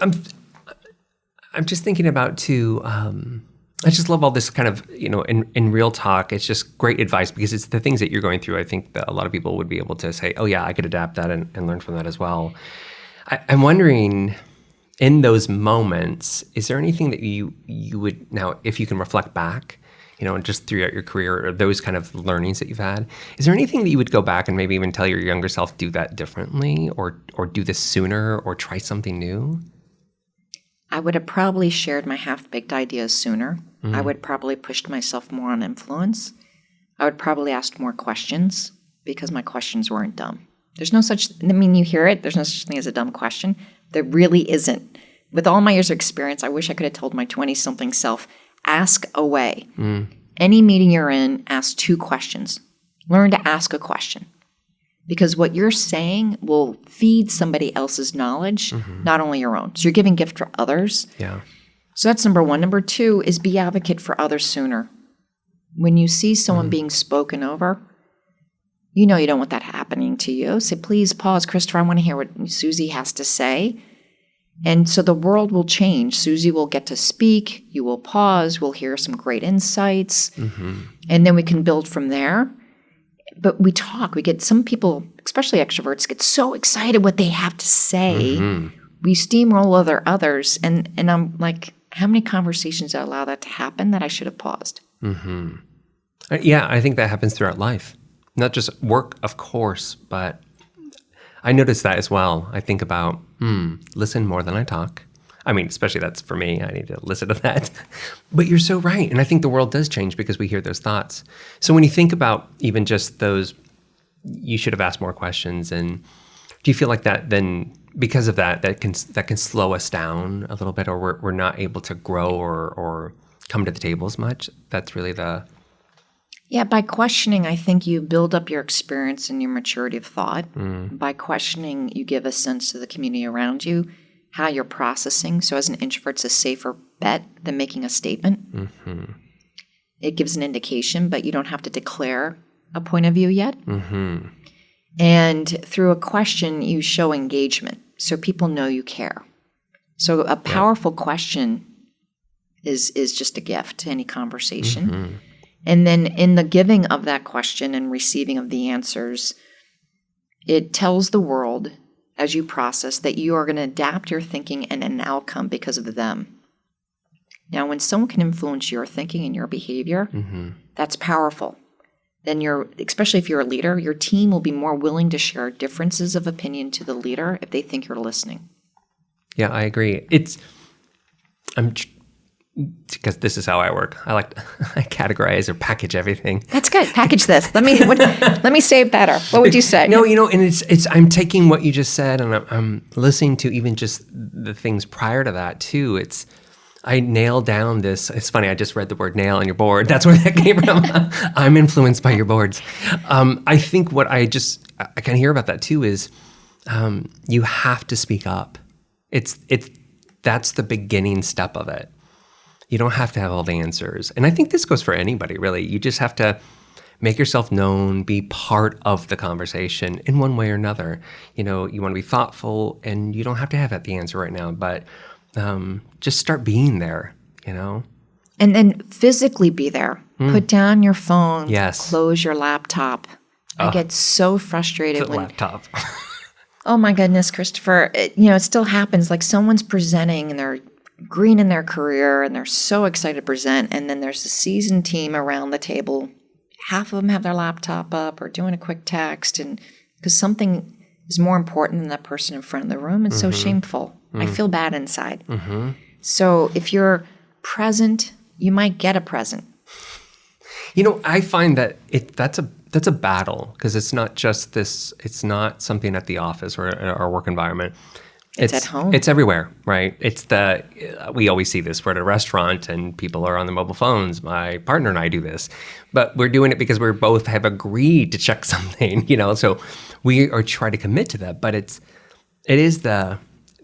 I'm just thinking about too, I just love all this kind of, in real talk, it's just great advice because it's the things that you're going through. I think that a lot of people would be able to say, oh yeah, I could adapt that and learn from that as well. I'm wondering, in those moments, is there anything that you would, now, if you can reflect back, just throughout your career or those kind of learnings that you've had, is there anything that you would go back and maybe even tell your younger self, do that differently or do this sooner or try something new? I would have probably shared my half-baked ideas sooner. I would probably pushed myself more on influence. I would probably asked more questions because my questions weren't dumb. There's no such, you hear it, there's no such thing as a dumb question. There really isn't. With all my years of experience, I wish I could have told my 20-something self, ask away. Any meeting you're in, ask 2 questions. Learn to ask a question. Because what you're saying will feed somebody else's knowledge, not only your own. So you're giving gift for others. Yeah. So that's number 1. Number 2 is be advocate for others sooner. When you see someone being spoken over, you don't want that happening to you. Say, please pause, Christopher, I want to hear what Susie has to say. And so the world will change. Susie will get to speak. You will pause. We'll hear some great insights. And then we can build from there. But we talk. We get some people, especially extroverts, get so excited what they have to say. We steamroll others. And I'm like, how many conversations that allow that to happen that I should have paused? Yeah, I think that happens throughout life. Not just work, of course, but I notice that as well. I think about, listen more than I talk. Especially that's for me. I need to listen to that. But you're so right. And I think the world does change because we hear those thoughts. So when you think about even just those, you should have asked more questions. And do you feel like that then, because of that can slow us down a little bit, or we're not able to grow or come to the table as much? That's really the... Yeah, by questioning, I think you build up your experience and your maturity of thought. By questioning, you give a sense to the community around you, how you're processing. So as an introvert, it's a safer bet than making a statement. It gives an indication, but you don't have to declare a point of view yet. And through a question, you show engagement. So people know you care. So a powerful question is just a gift to any conversation. And then in the giving of that question and receiving of the answers, it tells the world, as you process, that you are going to adapt your thinking and an outcome because of them. Now, when someone can influence your thinking and your behavior, that's powerful. Then especially if you're a leader, your team will be more willing to share differences of opinion to the leader if they think you're listening. Yeah, I agree. Because this is how I work. I categorize or package everything. That's good. Package this. Let me say it better. What would you say? No, and it's I'm taking what you just said and I'm listening to even just the things prior to that too. I nailed down this. It's funny. I just read the word nail on your board. That's where that came from. I'm influenced by your boards. I think what I can hear about that too is you have to speak up. That's the beginning step of it. You don't have to have all the answers. And I think this goes for anybody, really. You just have to make yourself known, be part of the conversation in one way or another. You want to be thoughtful, and you don't have to have the answer right now, but just start being there, And then physically be there. Put down your phone. Yes. Close your laptop. I get so frustrated the laptop. Oh my goodness, Christopher. It still happens. Like someone's presenting and they're green in their career and they're so excited to present. And then there's a seasoned team around the table. Half of them have their laptop up or doing a quick text. And because something is more important than that person in front of the room. It's so shameful. I feel bad inside. So if you're present, you might get a present. I find that that's a battle because it's not just this. It's not something at the office or our work environment. It's at home. It's everywhere, right? We always see this. We're at a restaurant and people are on their mobile phones. My partner and I do this, but we're doing it because we both have agreed to check something, so we are trying to commit to that. But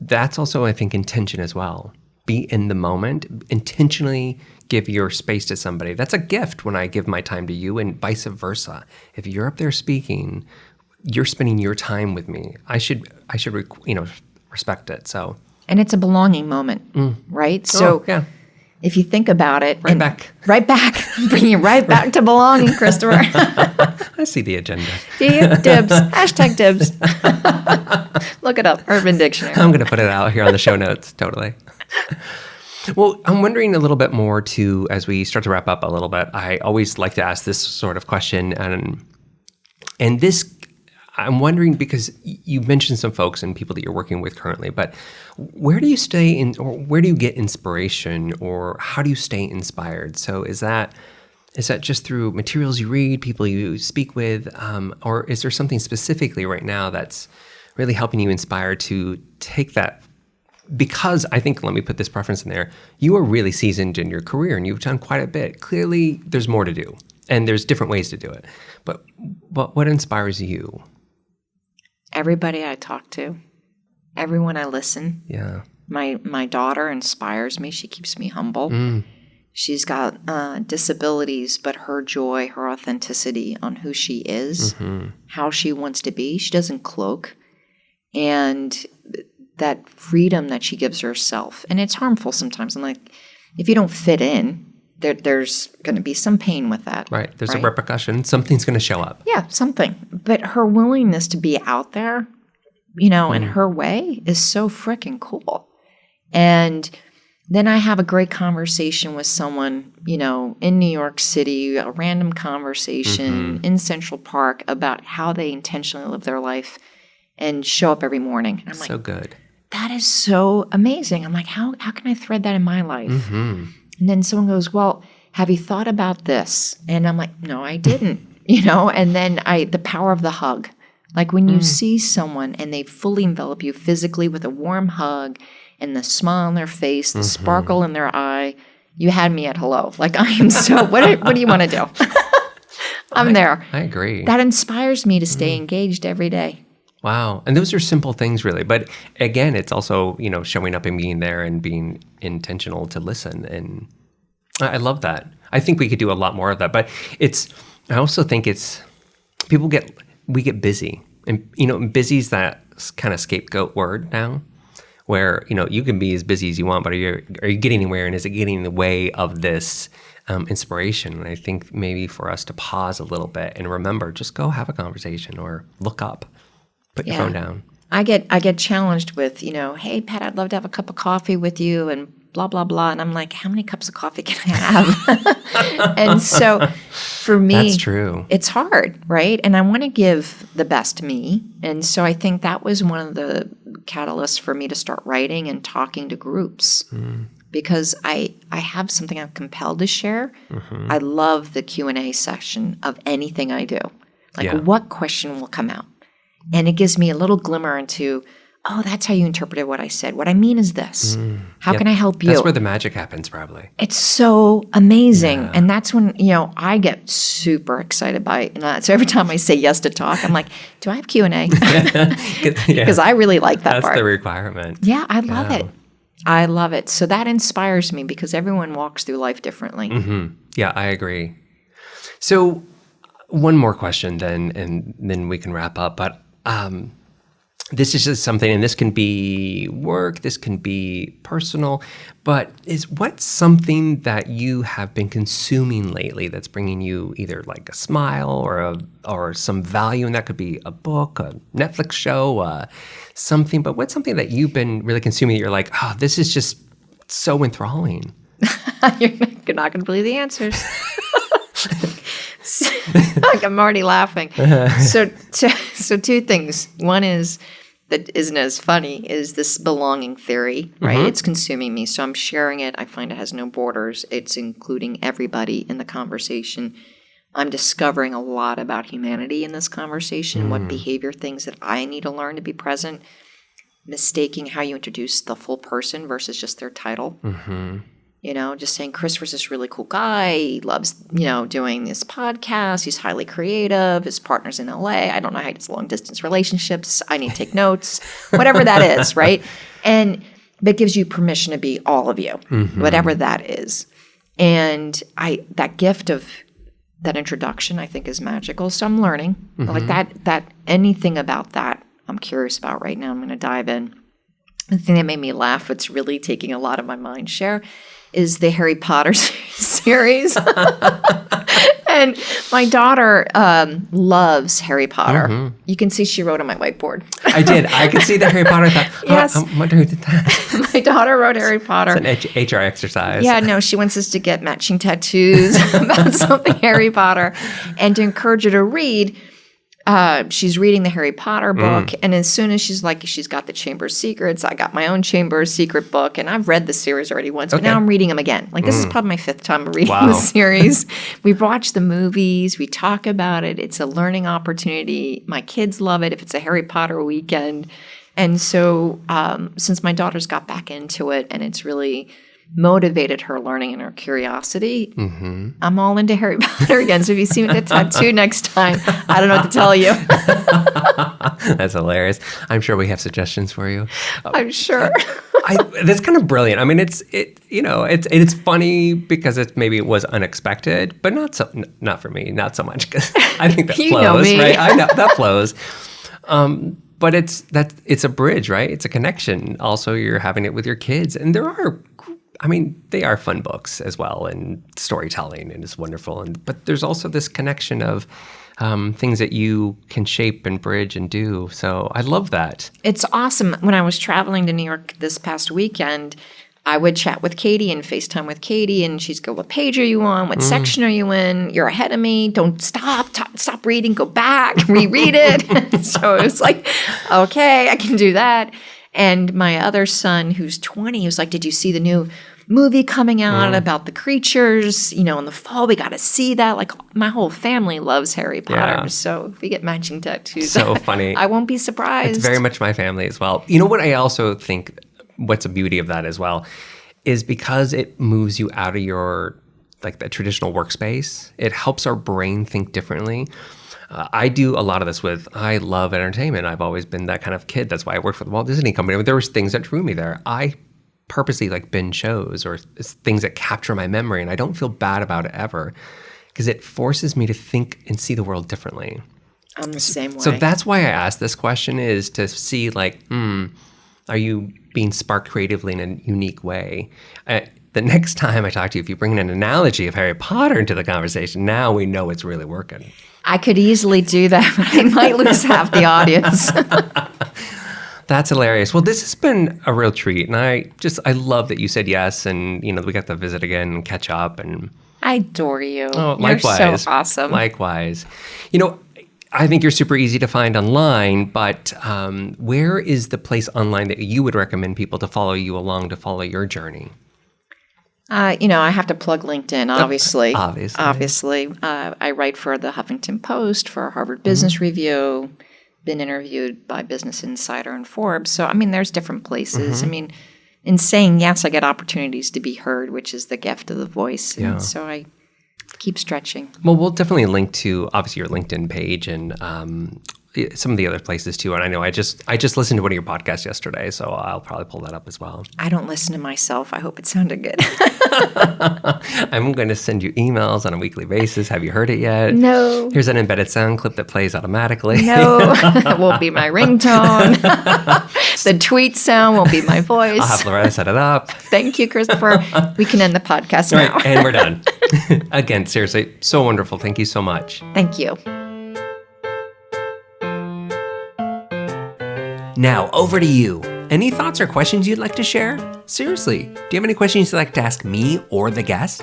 that's also, I think, intention as well. Be in the moment, intentionally give your space to somebody. That's a gift when I give my time to you and vice versa. If you're up there speaking, you're spending your time with me. I should respect it. So, and it's a belonging moment, right? So yeah. If you think about it, right back, bring you right back to belonging, Christopher. I see the agenda. Do you? Dibs. Hashtag dibs. Look it up. Urban Dictionary. I'm going to put it out here on the show notes. Totally. Well, I'm wondering a little bit more too, as we start to wrap up a little bit. I always like to ask this sort of question, and this, I'm wondering because you mentioned some folks and people that you're working with currently, but where do you stay in, or where do you get inspiration, or how do you stay inspired? So is that just through materials you read, people you speak with, or is there something specifically right now that's really helping you inspire to take that? Because I think, let me put this preference in there, you are really seasoned in your career and you've done quite a bit. Clearly, there's more to do and there's different ways to do it. But what inspires you? Everybody I talk to, everyone I listen. Yeah. My daughter inspires me. She keeps me humble. She's got disabilities, but her joy, her authenticity on who she is, how she wants to be, she doesn't cloak. And that freedom that she gives herself. And it's harmful sometimes. And like, if you don't fit in, there's going to be some pain with that. Right. There's a repercussion. Something's going to show up. Yeah, something. But her willingness to be out there, in her way is so freaking cool. And then I have a great conversation with someone, in New York City, a random conversation in Central Park about how they intentionally live their life and show up every morning. And I'm so good. That is so amazing. I'm like, how can I thread that in my life? And then someone goes, well, have you thought about this? And I'm like, no, I didn't, and then the power of the hug. Like when you see someone and they fully envelop you physically with a warm hug and the smile on their face, the sparkle in their eye, you had me at hello. Like I am so, what do you want to do? I'm there. I agree. That inspires me to stay engaged every day. Wow. And those are simple things really. But again, it's also, showing up and being there and being intentional to listen. And I love that. I think we could do a lot more of that. But I also think we get busy. And, busy is that kind of scapegoat word now where, you can be as busy as you want, but are you getting anywhere? And is it getting in the way of this inspiration? And I think maybe for us to pause a little bit and remember, just go have a conversation or look up. Put your phone down. I get challenged with, hey, Pat, I'd love to have a cup of coffee with you and blah, blah, blah. And I'm like, how many cups of coffee can I have? And so for me, that's true. It's hard, right? And I want to give the best me. And so I think that was one of the catalysts for me to start writing and talking to groups because I have something I'm compelled to share. I love the Q&A session of anything I do. Like what question will come out? And it gives me a little glimmer into, oh, that's how you interpreted what I said. What I mean is this. How can I help you? That's where the magic happens probably. It's so amazing. Yeah. And that's when, I get super excited by it. So every time I say yes to talk, I'm like, do I have Q&A? Because I really like that part. That's the requirement. Yeah, I love it. I love it. So that inspires me because everyone walks through life differently. Yeah, I agree. So one more question then, and then we can wrap up. But this is just something, and this can be work, this can be personal, but what's something that you have been consuming lately that's bringing you either like a smile or some value, and that could be a book, a Netflix show, something, but what's something that you've been really consuming that you're like, oh, this is just so enthralling? You're not going to believe the answers. Like, I'm already laughing. So two things. One is that isn't as funny is this belonging theory, right? Mm-hmm. It's consuming me. So I'm sharing it. I find it has no borders. It's including everybody in the conversation. I'm discovering a lot about humanity in this conversation, what behavior things that I need to learn to be present, mistaking how you introduce the full person versus just their title. Mm-hmm. You know, just saying Christopher's this really cool guy. He loves, doing this podcast. He's highly creative. His partner's in LA. I don't know how he does long distance relationships. I need to take notes. Whatever that is, right? And that gives you permission to be all of you, whatever that is. And that gift of that introduction, I think, is magical. So I'm learning. Like that anything about that I'm curious about right now. I'm going to dive in. The thing that made me laugh, it's really taking a lot of my mind share, is the Harry Potter series. And my daughter loves Harry Potter. Mm-hmm. You can see she wrote on my whiteboard. I did. I could see the Harry Potter. I thought, yes. I wonder who did that. My daughter wrote Harry Potter. It's an HR exercise. Yeah, no, she wants us to get matching tattoos about something Harry Potter. And to encourage her to read, she's reading the Harry Potter book, and as soon as she's got the Chamber of Secrets, I got my own Chamber of Secret book, and I've read the series already once, but now I'm reading them again. Like, this is probably my 5th time reading the series. We've watched the movies. We talk about it. It's a learning opportunity. My kids love it if it's a Harry Potter weekend. And so since my daughter's got back into it, and it's really motivated her learning and her curiosity, I'm all into Harry Potter again. So if you see me at the tattoo next time, I don't know what to tell you. That's hilarious. I'm sure we have suggestions for you. I'm sure. That's kind of brilliant. I mean, it's funny because it was unexpected, but not for me, not so much, because I think that flows, right? I know that flows. But it's a bridge, right? It's a connection. Also, you're having it with your kids, and they are fun books as well, and storytelling, and it's wonderful. But there's also this connection of things that you can shape and bridge and do. So I love that. It's awesome. When I was traveling to New York this past weekend, I would chat with Katie and FaceTime with Katie, and she'd go, what page are you on? What section are you in? You're ahead of me. Don't stop reading. Go back, reread it. So it was like, okay, I can do that. And my other son, who's 20, was like, did you see the new movie coming out about the creatures? In the fall, we got to see that. Like, my whole family loves Harry Potter. Yeah. So if we get matching tattoos, so funny. I won't be surprised. It's very much my family as well. You know what I also think, what's a beauty of that as well, is because it moves you out of your, the traditional workspace. It helps our brain think differently. I do a lot of this I love entertainment. I've always been that kind of kid. That's why I worked for the Walt Disney Company. But there was things that drew me there. I purposely binge shows or things that capture my memory, and I don't feel bad about it ever, because it forces me to think and see the world differently. I'm the same way. So that's why I asked this question, is to see are you being sparked creatively in a unique way? The next time I talk to you, if you bring an analogy of Harry Potter into the conversation, now we know it's really working. I could easily do that, but I might lose half the audience. That's hilarious. Well, this has been a real treat, and I love that you said yes, and we got to visit again and catch up. And I adore you. Oh, likewise. You're so awesome. Likewise. I think you're super easy to find online, but where is the place online that you would recommend people to follow you along, to follow your journey? I have to plug LinkedIn, obviously. Obviously. I write for the Huffington Post, for Harvard Business Review, been interviewed by Business Insider and Forbes. So, there's different places. In saying yes, I get opportunities to be heard, which is the gift of the voice. And so I keep stretching. Well, we'll definitely link to, obviously, your LinkedIn page and some of the other places too. And I know I just listened to one of your podcasts yesterday, so I'll probably pull that up as well. I don't listen to myself. I hope it sounded good. I'm going to send you emails on a weekly basis. Have you heard it yet? No. Here's an embedded sound clip that plays automatically. No, it won't be my ringtone. The tweet sound won't be my voice. I'll have Loretta set it up. Thank you, Christopher. We can end the podcast now. Right, and we're done. Again, seriously, so wonderful. Thank you so much. Thank you. Now, over to you. Any thoughts or questions you'd like to share? Seriously, do you have any questions you'd like to ask me or the guest?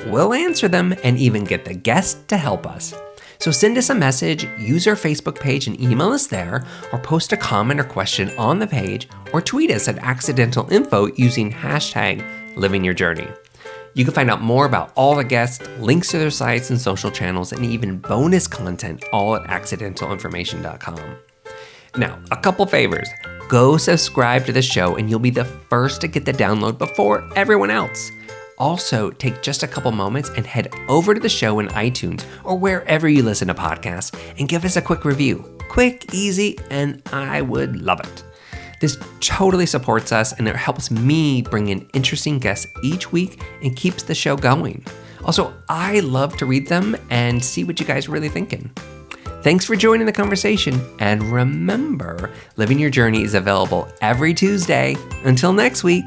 We'll answer them and even get the guest to help us. So send us a message, use our Facebook page and email us there, or post a comment or question on the page, or tweet us at accidental.info using hashtag #livingyourjourney. You can find out more about all the guests, links to their sites and social channels, and even bonus content all at accidentalinformation.com. Now, a couple favors. Go subscribe to the show and you'll be the first to get the download before everyone else. Also, take just a couple moments and head over to the show in iTunes or wherever you listen to podcasts and give us a quick review. Quick, easy, and I would love it. This totally supports us and it helps me bring in interesting guests each week and keeps the show going. Also, I love to read them and see what you guys are really thinking. Thanks for joining the conversation, and remember, Living Your Journey is available every Tuesday. Until next week.